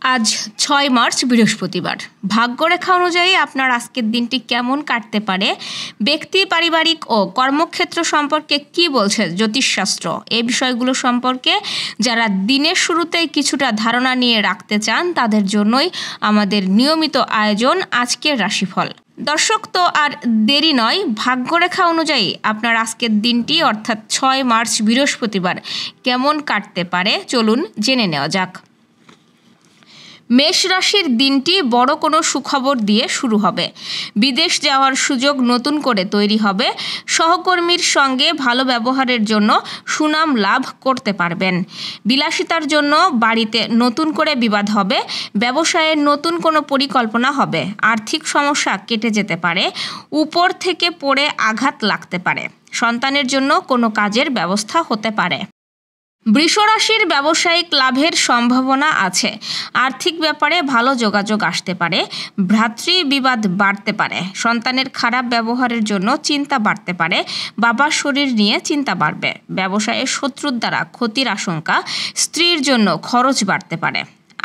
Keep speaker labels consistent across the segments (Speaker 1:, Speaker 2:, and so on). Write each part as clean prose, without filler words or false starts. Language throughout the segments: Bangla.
Speaker 1: আজ ৬ মার্চ বৃহস্পতিবার। ভাগ্যরেখা অনুযায়ী আপনার আজকের দিনটি কেমন কাটতে পারে, ব্যক্তি, পারিবারিক ও কর্মক্ষেত্র সম্পর্কে কি বলছে জ্যোতিষশাস্ত্র, এই বিষয়গুলো সম্পর্কে যারা দিনের শুরুতেই কিছুটা ধারণা নিয়ে রাখতে চান তাদের জন্যই আমাদের নিয়মিত আয়োজন আজকের রাশিফল। দর্শক, তো আর দেরি নয়, ভাগ্যরেখা অনুযায়ী আপনার আজকের দিনটি অর্থাৎ ৬ মার্চ বৃহস্পতিবার কেমন কাটতে পারে চলুন জেনে নেওয়া যাক। মেষ রাশির দিনটি বড় কোনো সুখবর দিয়ে শুরু হবে। বিদেশ যাওয়ার সুযোগ নতুন করে তৈরি হবে। সহকর্মীর সঙ্গে ভালো ব্যবহারের জন্য সুনাম লাভ করতে পারবেন। বিলাসিতার জন্য বাড়িতে নতুন করে বিবাদ হবে। ব্যবসায়ের নতুন কোনো পরিকল্পনা হবে। আর্থিক সমস্যা কেটে যেতে পারে। উপর থেকে পড়ে আঘাত লাগতে পারে। সন্তানের জন্য কোনো কাজের ব্যবস্থা হতে পারে। বৃষ রাশির ব্যবসায়িক লাভের সম্ভাবনা আছে। আর্থিক ব্যাপারে ভালো যোগাযোগ আসতে পারে। ভ্রাতৃ বিবাদ বাড়তে পারে। সন্তানের খারাপ ব্যবহারের জন্য চিন্তা বাড়তে পারে। বাবার শরীর নিয়ে চিন্তা বাড়বে। ব্যবসায়ে শত্রুর দ্বারা ক্ষতির আশঙ্কা। স্ত্রীর জন্য খরচ বাড়তে পারে।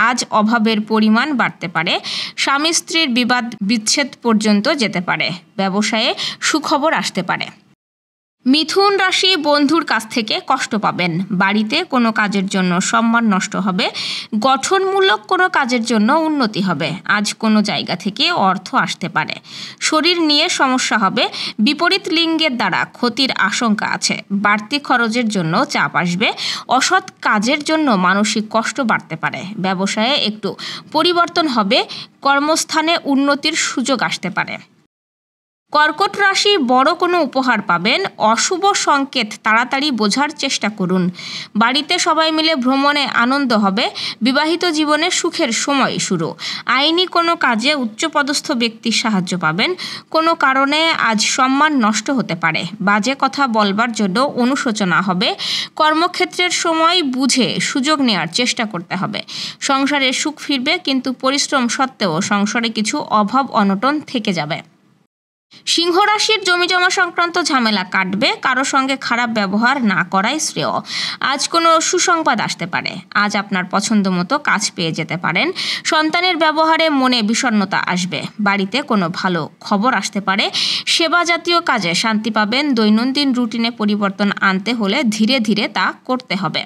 Speaker 1: আজ অভাবের পরিমাণ বাড়তে পারে। স্বামী স্ত্রীর বিবাদ বিচ্ছেদ পর্যন্ত যেতে পারে। ব্যবসায়ে সুখবর আসতে পারে। মিথুন রাশি, বন্ধুর কাছ থেকে কষ্ট পাবেন। বাড়িতে কোনো কাজের জন্য সম্মান নষ্ট হবে। গঠনমূলক কোনো কাজের জন্য উন্নতি হবে। আজ কোনো জায়গা থেকে অর্থ আসতে পারে। শরীর নিয়ে সমস্যা হবে। বিপরীত লিঙ্গের দ্বারা ক্ষতির আশঙ্কা আছে। বাড়তি খরচের জন্য চাপ আসবে। অসৎ কাজের জন্য মানসিক কষ্ট বাড়তে পারে। ব্যবসায়ে একটু পরিবর্তন হবে। কর্মস্থানে উন্নতির সুযোগ আসতে পারে। কর্কট রাশি, বড় কোনো উপহার পাবেন। অশুভ সংকেত তাড়াতাড়ি বোঝার চেষ্টা করুন। বাড়িতে সবাই মিলে ভ্রমণে আনন্দ হবে। বিবাহিত জীবনে সুখের সময় শুরু। আইনি কোনো কাজে উচ্চপদস্থ ব্যক্তির সাহায্য পাবেন। কোনো কারণে আজ সম্মান নষ্ট হতে পারে। বাজে কথা বলবার জন্য অনুশোচনা হবে। কর্মক্ষেত্রের সময় বুঝে সুযোগ নেওয়ার চেষ্টা করতে হবে। সংসারে সুখ ফিরবে, কিন্তু পরিশ্রম সত্ত্বেও সংসারে কিছু অভাব অনটন থেকে যাবে। সিংহ রাশির জমিজমা সংক্রান্ত ঝামেলা কাটবে। কারো সঙ্গে খারাপ ব্যবহার না করাই শ্রেয়। আজ কোনো সুসংবাদ আসতে পারে। আজ আপনার পছন্দ মতো কাজ পেয়ে যেতে পারেন। সন্তানের ব্যবহারে মনে বিষণ্ণতা আসবে। বাড়িতে কোনো ভালো খবর আসতে পারে। সেবা জাতীয় কাজে শান্তি পাবেন। দৈনন্দিন রুটিনে পরিবর্তন আনতে হলে ধীরে ধীরে তা করতে হবে।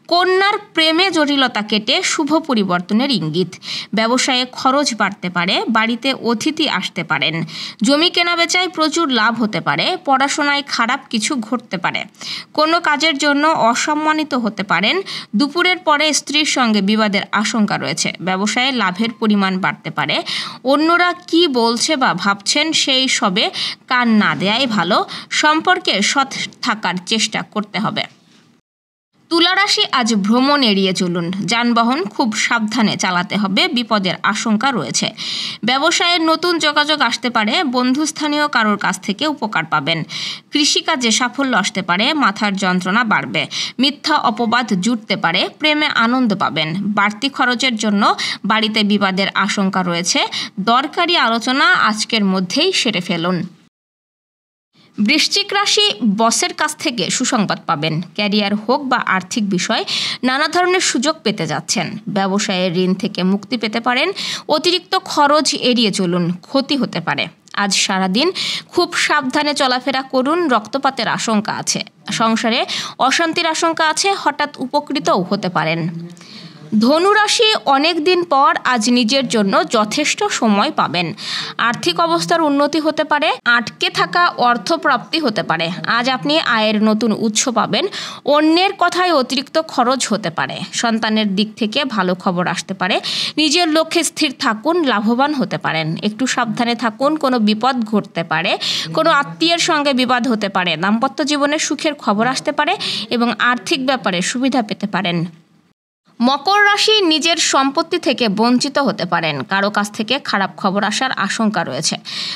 Speaker 1: কন্যার প্রেমে জটিলতা কেটে শুভ পরিবর্তনের ইঙ্গিত। ব্যবসায়ে খরচ বাড়তে পারে। বাড়িতে অতিথি আসতে পারেন। জমি কেনাবেচায় প্রচুর লাভ হতে পারে। পড়াশোনায় খারাপ কিছু ঘটতে পারে। কোনো কাজের জন্য অসম্মানিত হতে পারেন। দুপুরের পরে স্ত্রীর সঙ্গে বিবাদের আশঙ্কা রয়েছে। ব্যবসায়ে লাভের পরিমাণ বাড়তে পারে। অন্যরা কি বলছে বা ভাবছেন সেই সবে কান না দেয়াই ভালো। সম্পর্কে সৎ থাকার চেষ্টা করতে হবে। তুলা রাশি, আজ ভ্রমণ এড়িয়ে চলুন। যানবাহন খুব সাবধানে চালাতে হবে। বিপদের আশঙ্কা রয়েছে। ব্যবসায়ের নতুন যোগাযোগ আসতে পারে। বন্ধুস্থানীয় কারোর কাছ থেকে উপকার পাবেন। কৃষিকাজে সাফল্য আসতে পারে। মাথার যন্ত্রণা বাড়বে। মিথ্যা অপবাদ জুটতে পারে। প্রেমে আনন্দ পাবেন। বাড়তি খরচের জন্য বাড়িতে বিবাদের আশঙ্কা রয়েছে। দরকারি আলোচনা আজকের মধ্যেই সেরে ফেলুন। বৃশ্চিক রাশি, বসের কাছ থেকে সুসংবাদ পাবেন। ক্যারিয়ার হোক বা আর্থিক বিষয় নানা ধরনের সুযোগ পেতে যাচ্ছেন। ব্যবসায়ের ঋণ থেকে মুক্তি পেতে পারেন। অতিরিক্ত খরচ এড়িয়ে চলুন, ক্ষতি হতে পারে। আজ সারাদিন খুব সাবধানে চলাফেরা করুন। রক্তপাতের আশঙ্কা আছে। সংসারে অশান্তির আশঙ্কা আছে। হঠাৎ উপকৃতও হতে পারেন। ধনুরাশি, অনেক দিন পর আজ নিজের জন্য যথেষ্ট সময় পাবেন। আর্থিক অবস্থার উন্নতি হতে পারে। আটকে থাকা অর্থপ্রাপ্তি হতে পারে। আজ আপনি আয়ের নতুন উৎস পাবেন। অন্যের কথায় অতিরিক্ত খরচ হতে পারে। সন্তানের দিক থেকে ভালো খবর আসতে পারে। নিজের লক্ষ্যে স্থির থাকুন, লাভবান হতে পারেন। একটু সাবধানে থাকুন, কোনো বিপদ ঘটতে পারে। কোনো আত্মীয়ের সঙ্গে বিবাদ হতে পারে। দাম্পত্য জীবনে সুখের খবর আসতে পারে এবং আর্থিক ব্যাপারে সুবিধা পেতে পারেন। মকর রাশি, নিজের সম্পত্তি থেকে বঞ্চিত হতে পারেন। কারো কাছ থেকে খারাপ খবর আসার আশঙ্কা রয়েছে।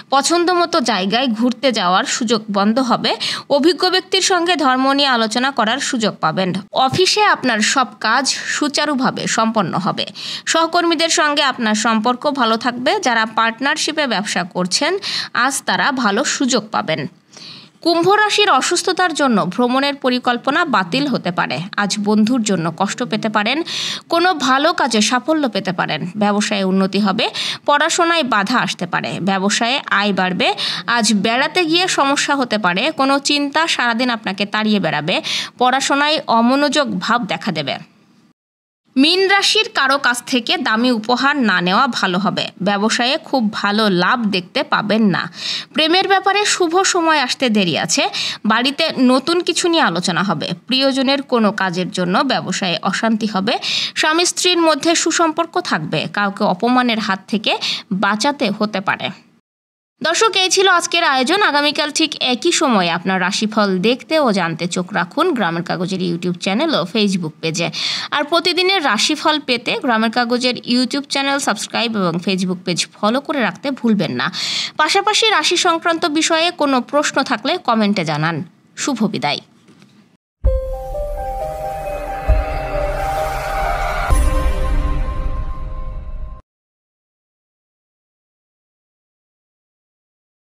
Speaker 1: পছন্দ মতো জায়গায় ঘুরতে যাওয়ার সুযোগ বন্ধ হবে। অভিজ্ঞ ব্যক্তির সঙ্গে ধর্ম নিয়ে আলোচনা করার সুযোগ পাবেন। অফিসে আপনার সব কাজ সুচারুভাবে সম্পন্ন হবে। সহকর্মীদের সঙ্গে আপনার সম্পর্ক ভালো থাকবে। যারা পার্টনারশিপে ব্যবসা করছেন আজ তারা ভালো সুযোগ পাবেন। কুম্ভ রাশির অসুস্থতার জন্য ভ্রমণের পরিকল্পনা বাতিল হতে পারে। আজ বন্ধুর জন্য কষ্ট পেতে পারেন, কোনো ভালো কাজে সাফল্য পেতে পারেন, ব্যবসায়ে উন্নতি হবে, পড়াশোনায় বাধা আসতে পারে, ব্যবসায়ে আয় বাড়বে। আজ বেড়াতে গিয়ে সমস্যা হতে পারে, কোনো চিন্তা সারাদিন আপনাকে তাড়িয়ে বেড়াবে, পড়াশোনায় অমনোযোগ ভাব দেখা দেবে। মীন রাশির কারো কাছ থেকে দামি উপহার না নেওয়া ভালো হবে, ব্যবসায়ে খুব ভালো লাভ দেখতে পাবেন না। প্রেমের ব্যাপারে শুভ সময় আসতে দেরি আছে, বাড়িতে নতুন কিছু নিয়ে আলোচনা হবে, প্রিয়জনের কোনো কাজের জন্য ব্যবসায়ে অশান্তি হবে, স্বামী স্ত্রীর মধ্যে সুসম্পর্ক থাকবে, কাউকে অপমানের হাত থেকে বাঁচাতে হতে পারে। দর্শক, এই ছিল আজকের আয়োজন। আগামীকাল ঠিক একই সময়ে আপনার রাশিফল দেখতে ও জানতে চোখ রাখুন গ্রামের কাগজের ইউটিউব চ্যানেল ও ফেসবুক পেজে। আর প্রতিদিনের রাশিফল পেতে গ্রামের কাগজের ইউটিউব চ্যানেল সাবস্ক্রাইব এবং ফেসবুক পেজ ফলো করে রাখতে ভুলবেন না। পাশাপাশি রাশি সংক্রান্ত বিষয়ে কোনো প্রশ্ন থাকলে কমেন্টে জানান। শুভ বিদায়।